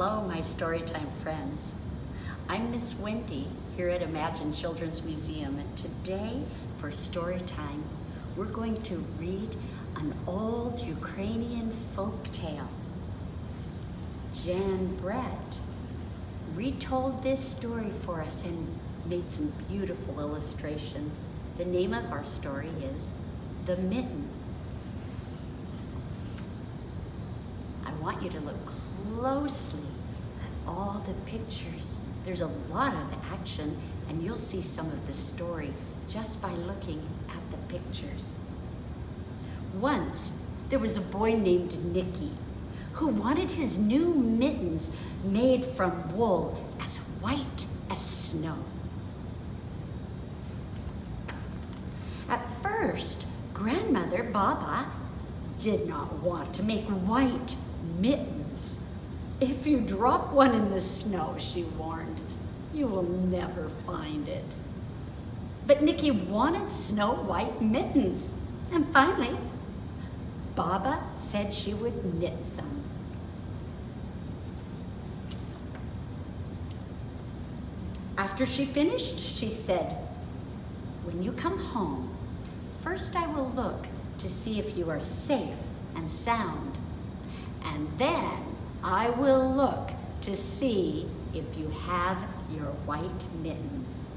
Hello, my Storytime friends. I'm Miss Wendy here at Imagine Children's Museum, and today for Storytime, we're going to read an old Ukrainian folk tale. Jan Brett retold this story for us and made some beautiful illustrations. The name of our story is The Mitten. I want you to look closely at all the pictures. There's a lot of action, and you'll see some of the story just by looking at the pictures. Once, there was a boy named Nicky who wanted his new mittens made from wool as white as snow. At first, Grandmother Baba did not want to make white mittens. If you drop one in the snow, she warned, you will never find it. But Nicky wanted snow white mittens, and finally, Baba said she would knit some. After she finished, she said, "When you come home, first I will look to see if you are safe and sound, and then I will look to see if you have your white mittens."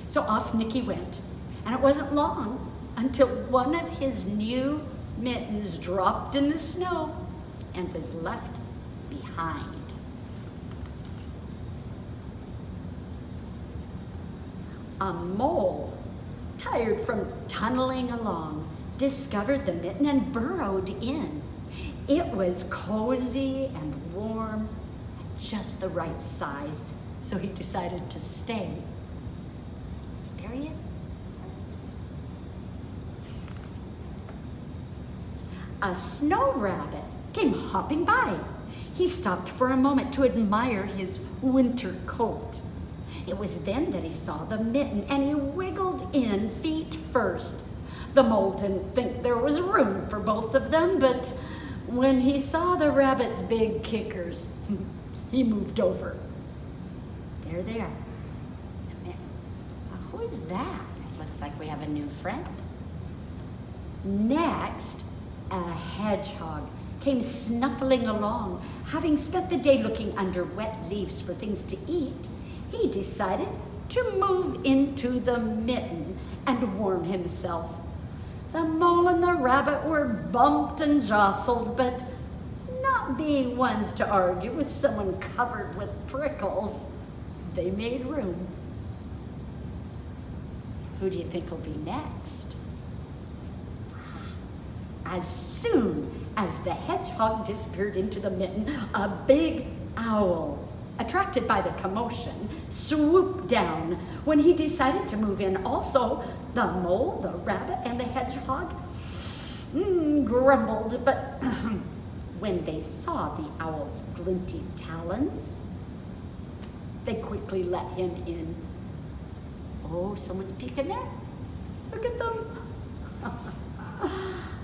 So off Nicky went, and it wasn't long until one of his new mittens dropped in the snow and was left behind. A mole, tired from tunneling along, discovered the mitten and burrowed in. It was cozy and warm, and just the right size, so he decided to stay. So there he is. A snow rabbit came hopping by. He stopped for a moment to admire his winter coat. It was then that he saw the mitten, and he wiggled in feet first. The mole didn't think there was room for both of them, but when he saw the rabbit's big kickers, he moved over. There they are. Who's that? It looks like we have a new friend. Next, a hedgehog came snuffling along. Having spent the day looking under wet leaves for things to eat, he decided to move into the mitten and warm himself. The mole and the rabbit were bumped and jostled, but not being ones to argue with someone covered with prickles, they made room. Who do you think will be next? As soon as the hedgehog disappeared into the mitten, a big owl, attracted by the commotion, swooped down. When he decided to move in also, the mole, the rabbit, and the hedgehog grumbled, but when they saw the owl's glinty talons, they quickly let him in. Oh, someone's peeking there. Look at them.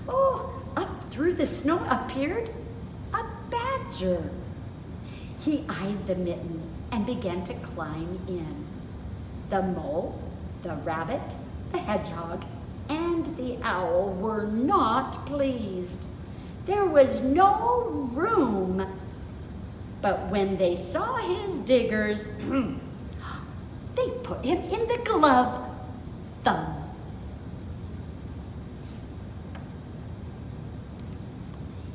Oh, up through the snow appeared a badger. He eyed the mitten and began to climb in. The mole, the rabbit, the hedgehog, and the owl were not pleased. There was no room. But when they saw his diggers, they put him in the glove thumb.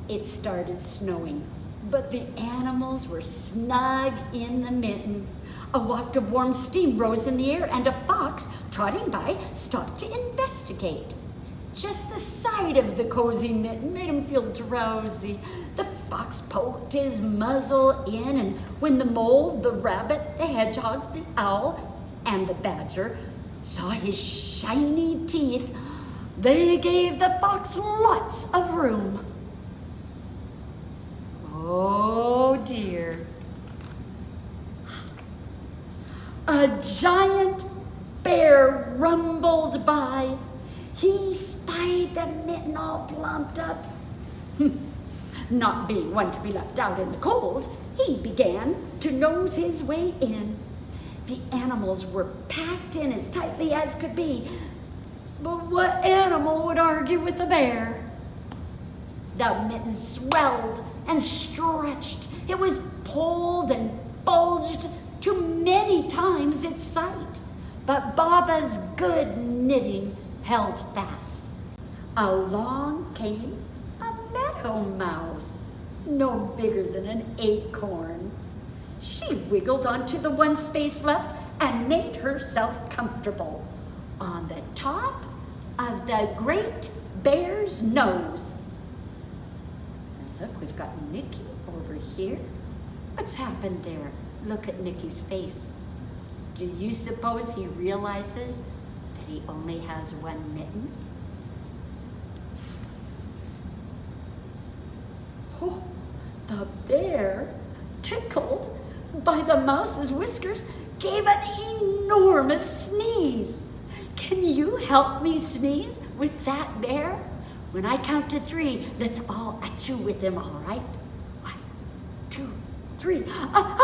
It started snowing, but the animals were snug in the mitten. A waft of warm steam rose in the air, and a fox, trotting by, stopped to investigate. Just the sight of the cozy mitten made him feel drowsy. The fox poked his muzzle in, and when the mole, the rabbit, the hedgehog, the owl, and the badger saw his shiny teeth, they gave the fox lots of room. Oh dear. A giant bear rumbled by. He spied the mitten all plumped up. Not being one to be left out in the cold, he began to nose his way in. The animals were packed in as tightly as could be. But what animal would argue with a bear? The mitten swelled and stretched. It was pulled and bulged to many times its sight. But Baba's good knitting held fast. Along came a meadow mouse, no bigger than an acorn. She wiggled onto the one space left and made herself comfortable on the top of the great bear's nose. And look, we've got Nicky over here. What's happened there? Look at Nicky's face. Do you suppose he realizes that he only has one mitten? Oh, the bear, tickled by the mouse's whiskers, gave an enormous sneeze. Can you help me sneeze with that bear? When I count to 3, let's all achoo with him, all right? 1, 2, 3. Achoo!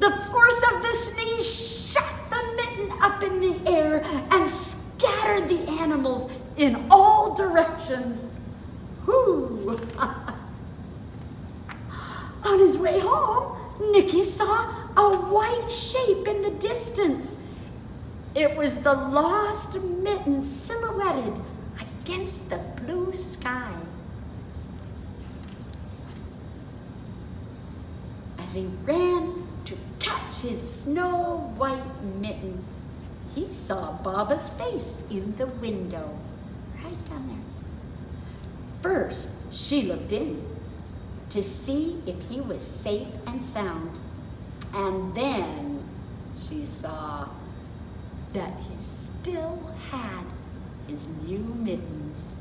The force of the sneeze shot the mitten up in the air and scattered the animals in all directions. Whoo! On his way home, Nicky saw a white shape in the distance. It was the lost mitten silhouetted against the blue sky. As he ran to catch his snow white mitten, he saw Baba's face in the window, right down there. First, she looked in to see if he was safe and sound. And then she saw that he still had his new mittens.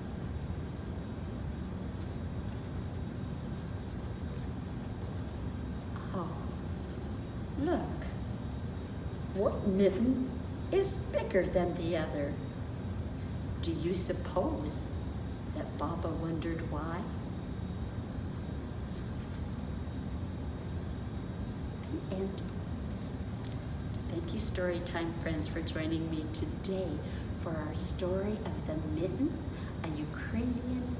Oh, look, what mitten is bigger than the other? Do you suppose that Baba wondered why? The end. Thank you, Storytime friends, for joining me today for our story of the Mitten, a Ukrainian